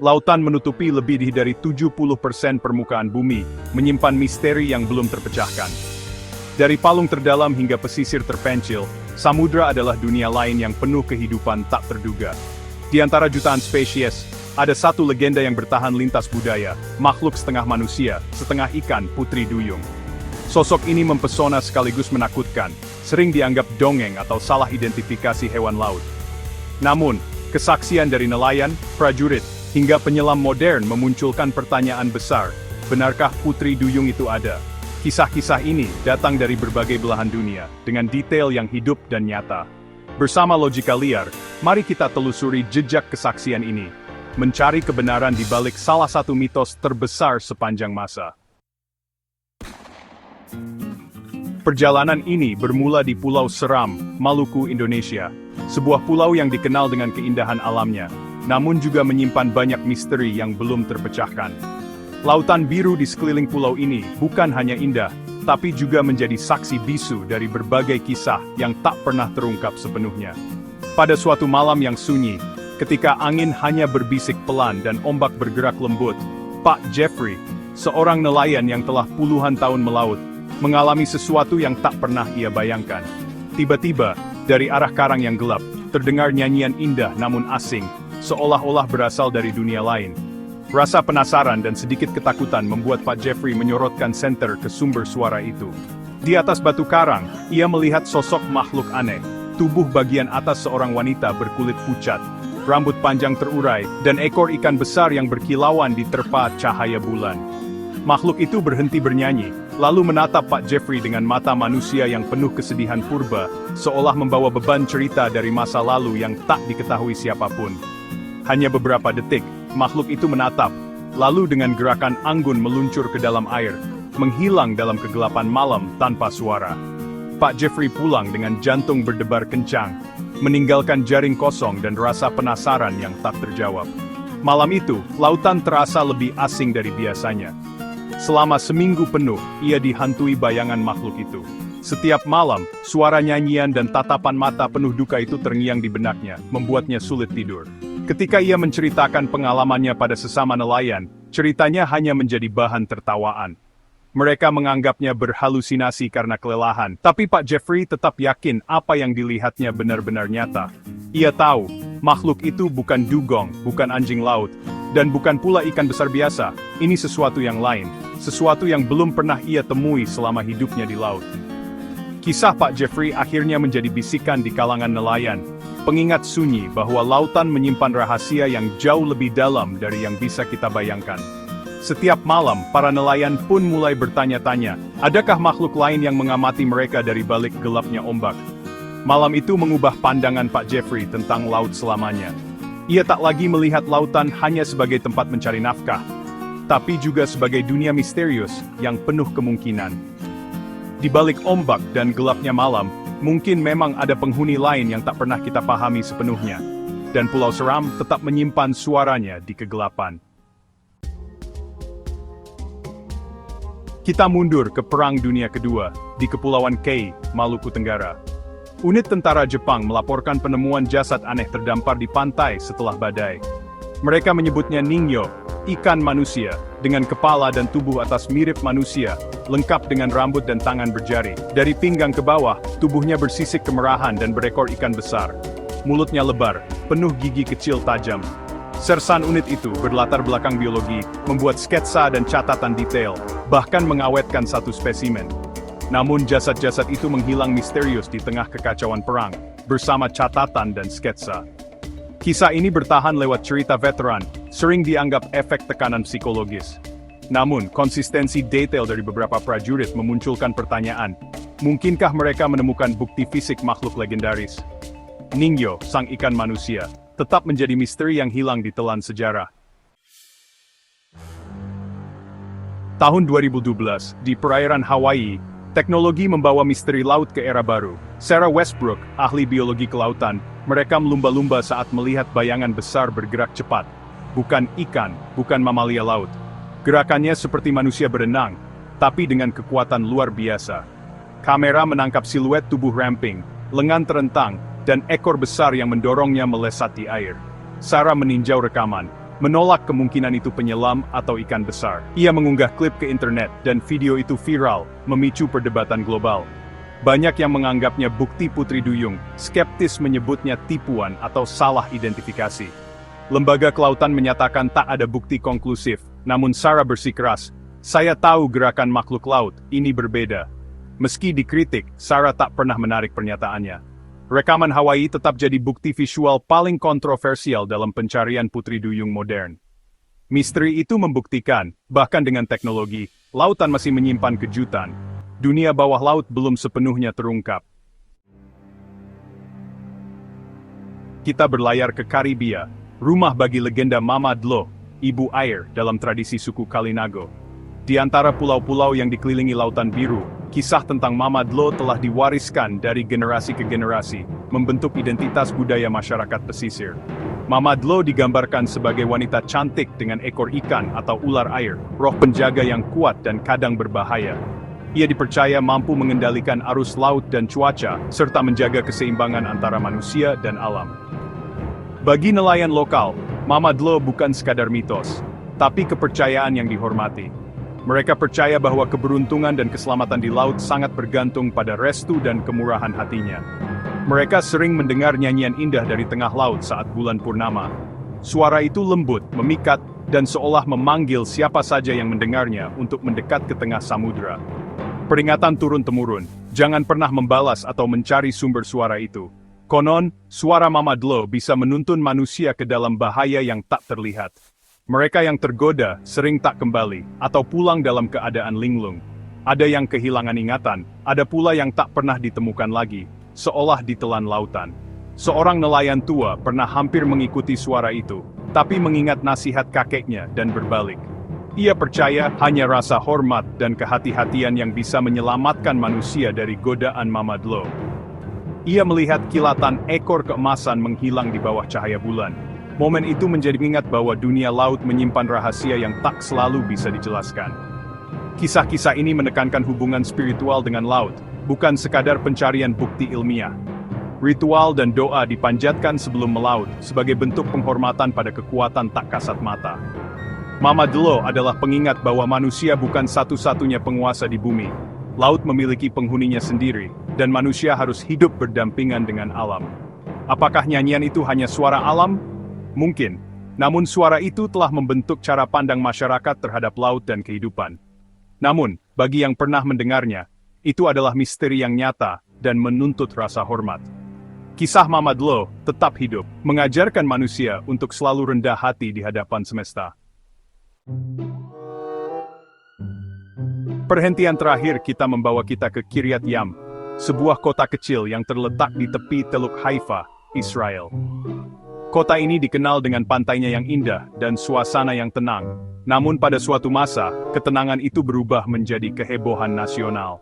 Lautan menutupi lebih dari 70% permukaan bumi, menyimpan misteri yang belum terpecahkan. Dari palung terdalam hingga pesisir terpencil, samudra adalah dunia lain yang penuh kehidupan tak terduga. Di antara jutaan spesies, ada satu legenda yang bertahan lintas budaya, makhluk setengah manusia, setengah ikan, putri duyung. Sosok ini mempesona sekaligus menakutkan, sering dianggap dongeng atau salah identifikasi hewan laut. Namun, kesaksian dari nelayan, prajurit, hingga penyelam modern memunculkan pertanyaan besar, benarkah putri duyung itu ada? Kisah-kisah ini datang dari berbagai belahan dunia, dengan detail yang hidup dan nyata. Bersama logika liar, mari kita telusuri jejak kesaksian ini, mencari kebenaran di balik salah satu mitos terbesar sepanjang masa. Perjalanan ini bermula di Pulau Seram, Maluku, Indonesia, sebuah pulau yang dikenal dengan keindahan alamnya, namun juga menyimpan banyak misteri yang belum terpecahkan. Lautan biru di sekeliling pulau ini bukan hanya indah, tapi juga menjadi saksi bisu dari berbagai kisah yang tak pernah terungkap sepenuhnya. Pada suatu malam yang sunyi, ketika angin hanya berbisik pelan dan ombak bergerak lembut, Pak Jeffrey, seorang nelayan yang telah puluhan tahun melaut, mengalami sesuatu yang tak pernah ia bayangkan. Tiba-tiba, dari arah karang yang gelap, terdengar nyanyian indah namun asing, seolah-olah berasal dari dunia lain. Rasa penasaran dan sedikit ketakutan membuat Pak Jeffrey menyorotkan senter ke sumber suara itu. Di atas batu karang, ia melihat sosok makhluk aneh, tubuh bagian atas seorang wanita berkulit pucat, rambut panjang terurai, dan ekor ikan besar yang berkilauan diterpa cahaya bulan. Makhluk itu berhenti bernyanyi, lalu menatap Pak Jeffrey dengan mata manusia yang penuh kesedihan purba, seolah membawa beban cerita dari masa lalu yang tak diketahui siapapun. Hanya beberapa detik, makhluk itu menatap, lalu dengan gerakan anggun meluncur ke dalam air, menghilang dalam kegelapan malam tanpa suara. Pak Jeffrey pulang dengan jantung berdebar kencang, meninggalkan jaring kosong dan rasa penasaran yang tak terjawab. Malam itu, lautan terasa lebih asing dari biasanya. Selama seminggu penuh, ia dihantui bayangan makhluk itu. Setiap malam, suara nyanyian dan tatapan mata penuh duka itu terngiang di benaknya, membuatnya sulit tidur. Ketika ia menceritakan pengalamannya pada sesama nelayan, ceritanya hanya menjadi bahan tertawaan. Mereka menganggapnya berhalusinasi karena kelelahan, tapi Pak Jeffrey tetap yakin apa yang dilihatnya benar-benar nyata. Ia tahu, makhluk itu bukan dugong, bukan anjing laut, dan bukan pula ikan besar biasa. Ini sesuatu yang lain, sesuatu yang belum pernah ia temui selama hidupnya di laut. Kisah Pak Jeffrey akhirnya menjadi bisikan di kalangan nelayan, pengingat sunyi bahwa lautan menyimpan rahasia yang jauh lebih dalam dari yang bisa kita bayangkan. Setiap malam, para nelayan pun mulai bertanya-tanya, adakah makhluk lain yang mengamati mereka dari balik gelapnya ombak? Malam itu mengubah pandangan Pak Jeffrey tentang laut selamanya. Ia tak lagi melihat lautan hanya sebagai tempat mencari nafkah, tapi juga sebagai dunia misterius yang penuh kemungkinan. Di balik ombak dan gelapnya malam, mungkin memang ada penghuni lain yang tak pernah kita pahami sepenuhnya. Dan Pulau Seram tetap menyimpan suaranya di kegelapan. Kita mundur ke Perang Dunia Kedua, di Kepulauan Kei, Maluku Tenggara. Unit tentara Jepang melaporkan penemuan jasad aneh terdampar di pantai setelah badai. Mereka menyebutnya Ningyo, ikan manusia, dengan kepala dan tubuh atas mirip manusia, lengkap dengan rambut dan tangan berjari. Dari pinggang ke bawah, tubuhnya bersisik kemerahan dan berekor ikan besar. Mulutnya lebar, penuh gigi kecil tajam. Sersan unit itu berlatar belakang biologi, membuat sketsa dan catatan detail, bahkan mengawetkan satu spesimen. Namun jasad-jasad itu menghilang misterius di tengah kekacauan perang, bersama catatan dan sketsa. Kisah ini bertahan lewat cerita veteran, sering dianggap efek tekanan psikologis. Namun, konsistensi detail dari beberapa prajurit memunculkan pertanyaan, mungkinkah mereka menemukan bukti fisik makhluk legendaris? Ningyo, sang ikan manusia, tetap menjadi misteri yang hilang ditelan sejarah. Tahun 2012, di perairan Hawaii, teknologi membawa misteri laut ke era baru. Sarah Westbrook, ahli biologi kelautan, mereka melumba-lumba saat melihat bayangan besar bergerak cepat. Bukan ikan, bukan mamalia laut. Gerakannya seperti manusia berenang, tapi dengan kekuatan luar biasa. Kamera menangkap siluet tubuh ramping, lengan terentang, dan ekor besar yang mendorongnya melesat di air. Sarah meninjau rekaman, menolak kemungkinan itu penyelam atau ikan besar. Ia mengunggah klip ke internet dan video itu viral, memicu perdebatan global. Banyak yang menganggapnya bukti Putri Duyung, skeptis menyebutnya tipuan atau salah identifikasi. Lembaga kelautan menyatakan tak ada bukti konklusif, namun Sarah bersikeras, "Saya tahu gerakan makhluk laut, ini berbeda." Meski dikritik, Sarah tak pernah menarik pernyataannya. Rekaman Hawaii tetap jadi bukti visual paling kontroversial dalam pencarian Putri Duyung modern. Misteri itu membuktikan, bahkan dengan teknologi, lautan masih menyimpan kejutan. Dunia bawah laut belum sepenuhnya terungkap. Kita berlayar ke Karibia, rumah bagi legenda Mama Dlo, ibu air dalam tradisi suku Kalinago. Di antara pulau-pulau yang dikelilingi lautan biru, kisah tentang Mama Dlo telah diwariskan dari generasi ke generasi, membentuk identitas budaya masyarakat pesisir. Mama Dlo digambarkan sebagai wanita cantik dengan ekor ikan atau ular air, roh penjaga yang kuat dan kadang berbahaya. Ia dipercaya mampu mengendalikan arus laut dan cuaca, serta menjaga keseimbangan antara manusia dan alam. Bagi nelayan lokal, Mama Dlo bukan sekadar mitos, tapi kepercayaan yang dihormati. Mereka percaya bahwa keberuntungan dan keselamatan di laut sangat bergantung pada restu dan kemurahan hatinya. Mereka sering mendengar nyanyian indah dari tengah laut saat bulan purnama. Suara itu lembut, memikat, dan seolah memanggil siapa saja yang mendengarnya untuk mendekat ke tengah samudera. Peringatan turun-temurun, jangan pernah membalas atau mencari sumber suara itu. Konon, suara Mama Dlo bisa menuntun manusia ke dalam bahaya yang tak terlihat. Mereka yang tergoda sering tak kembali, atau pulang dalam keadaan linglung. Ada yang kehilangan ingatan, ada pula yang tak pernah ditemukan lagi, seolah ditelan lautan. Seorang nelayan tua pernah hampir mengikuti suara itu, tapi mengingat nasihat kakeknya dan berbalik. Ia percaya hanya rasa hormat dan kehati-hatian yang bisa menyelamatkan manusia dari godaan Mama Dlo. Ia melihat kilatan ekor keemasan menghilang di bawah cahaya bulan. Momen itu menjadi pengingat bahwa dunia laut menyimpan rahasia yang tak selalu bisa dijelaskan. Kisah-kisah ini menekankan hubungan spiritual dengan laut, bukan sekadar pencarian bukti ilmiah. Ritual dan doa dipanjatkan sebelum melaut, sebagai bentuk penghormatan pada kekuatan tak kasat mata. Mama Dlo adalah pengingat bahwa manusia bukan satu-satunya penguasa di bumi. Laut memiliki penghuninya sendiri, dan manusia harus hidup berdampingan dengan alam. Apakah nyanyian itu hanya suara alam? Mungkin, namun suara itu telah membentuk cara pandang masyarakat terhadap laut dan kehidupan. Namun, bagi yang pernah mendengarnya, itu adalah misteri yang nyata dan menuntut rasa hormat. Kisah Mama Dlo tetap hidup, mengajarkan manusia untuk selalu rendah hati di hadapan semesta. Perhentian terakhir kita membawa kita ke Kiryat Yam, sebuah kota kecil yang terletak di tepi Teluk Haifa, Israel. Kota ini dikenal dengan pantainya yang indah dan suasana yang tenang. Namun pada suatu masa, ketenangan itu berubah menjadi kehebohan nasional.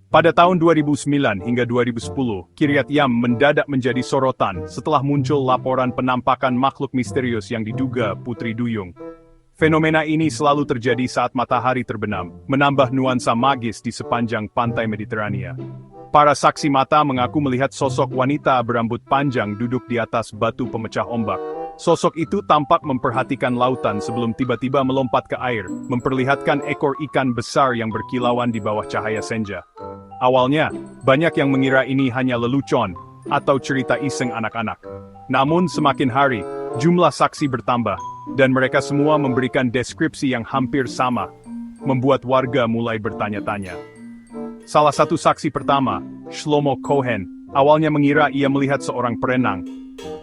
Pada tahun 2009 hingga 2010, Kiryat Yam mendadak menjadi sorotan setelah muncul laporan penampakan makhluk misterius yang diduga Putri Duyung. Fenomena ini selalu terjadi saat matahari terbenam, menambah nuansa magis di sepanjang pantai Mediterania. Para saksi mata mengaku melihat sosok wanita berambut panjang duduk di atas batu pemecah ombak. Sosok itu tampak memperhatikan lautan sebelum tiba-tiba melompat ke air, memperlihatkan ekor ikan besar yang berkilauan di bawah cahaya senja. Awalnya, banyak yang mengira ini hanya lelucon atau cerita iseng anak-anak. Namun semakin hari, jumlah saksi bertambah, dan mereka semua memberikan deskripsi yang hampir sama, membuat warga mulai bertanya-tanya. Salah satu saksi pertama, Shlomo Cohen, awalnya mengira ia melihat seorang perenang.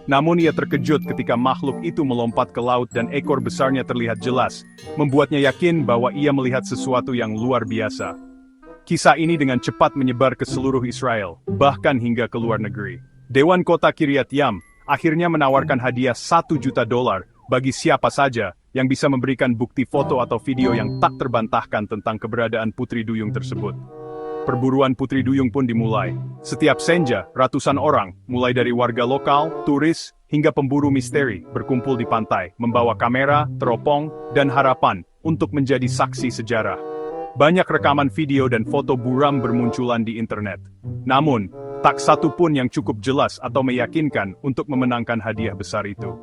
Namun ia terkejut ketika makhluk itu melompat ke laut dan ekor besarnya terlihat jelas, membuatnya yakin bahwa ia melihat sesuatu yang luar biasa. Kisah ini dengan cepat menyebar ke seluruh Israel, bahkan hingga ke luar negeri. Dewan Kota Kiryat Yam akhirnya menawarkan hadiah $1 juta bagi siapa saja yang bisa memberikan bukti foto atau video yang tak terbantahkan tentang keberadaan Putri Duyung tersebut. Perburuan Putri Duyung pun dimulai. Setiap senja, ratusan orang, mulai dari warga lokal, turis, hingga pemburu misteri, berkumpul di pantai, membawa kamera, teropong, dan harapan untuk menjadi saksi sejarah. Banyak rekaman video dan foto buram bermunculan di internet. Namun, tak satu pun yang cukup jelas atau meyakinkan untuk memenangkan hadiah besar itu.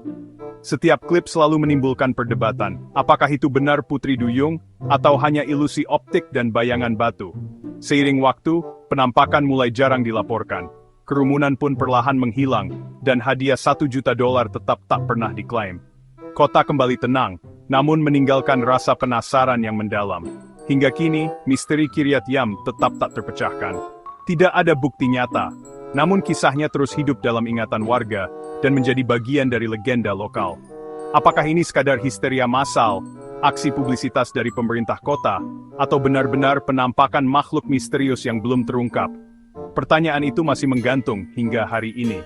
Setiap klip selalu menimbulkan perdebatan, apakah itu benar Putri Duyung, atau hanya ilusi optik dan bayangan batu. Seiring waktu, penampakan mulai jarang dilaporkan. Kerumunan pun perlahan menghilang, dan hadiah $1 juta tetap tak pernah diklaim. Kota kembali tenang, namun meninggalkan rasa penasaran yang mendalam. Hingga kini, misteri Kiryat Yam tetap tak terpecahkan. Tidak ada bukti nyata, namun kisahnya terus hidup dalam ingatan warga, dan menjadi bagian dari legenda lokal. Apakah ini sekadar histeria massal, aksi publisitas dari pemerintah kota, atau benar-benar penampakan makhluk misterius yang belum terungkap? Pertanyaan itu masih menggantung hingga hari ini.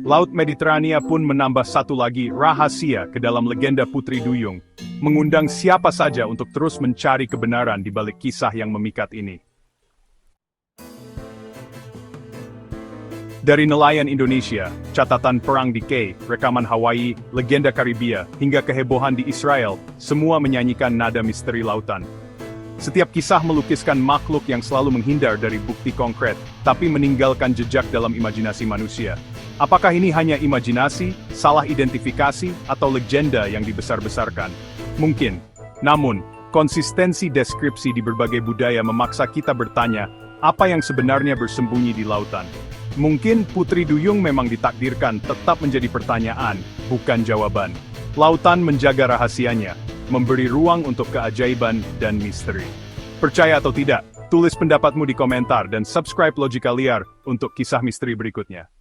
Laut Mediterania pun menambah satu lagi rahasia ke dalam legenda Putri Duyung, mengundang siapa saja untuk terus mencari kebenaran di balik kisah yang memikat ini. Dari nelayan Indonesia, catatan perang di K, rekaman Hawaii, legenda Karibia, hingga kehebohan di Israel, semua menyanyikan nada misteri lautan. Setiap kisah melukiskan makhluk yang selalu menghindar dari bukti konkret, tapi meninggalkan jejak dalam imajinasi manusia. Apakah ini hanya imajinasi, salah identifikasi, atau legenda yang dibesar-besarkan? Mungkin. Namun, konsistensi deskripsi di berbagai budaya memaksa kita bertanya, apa yang sebenarnya bersembunyi di lautan? Mungkin Putri Duyung memang ditakdirkan tetap menjadi pertanyaan, bukan jawaban. Lautan menjaga rahasianya, memberi ruang untuk keajaiban dan misteri. Percaya atau tidak, tulis pendapatmu di komentar dan subscribe Logika Liar untuk kisah misteri berikutnya.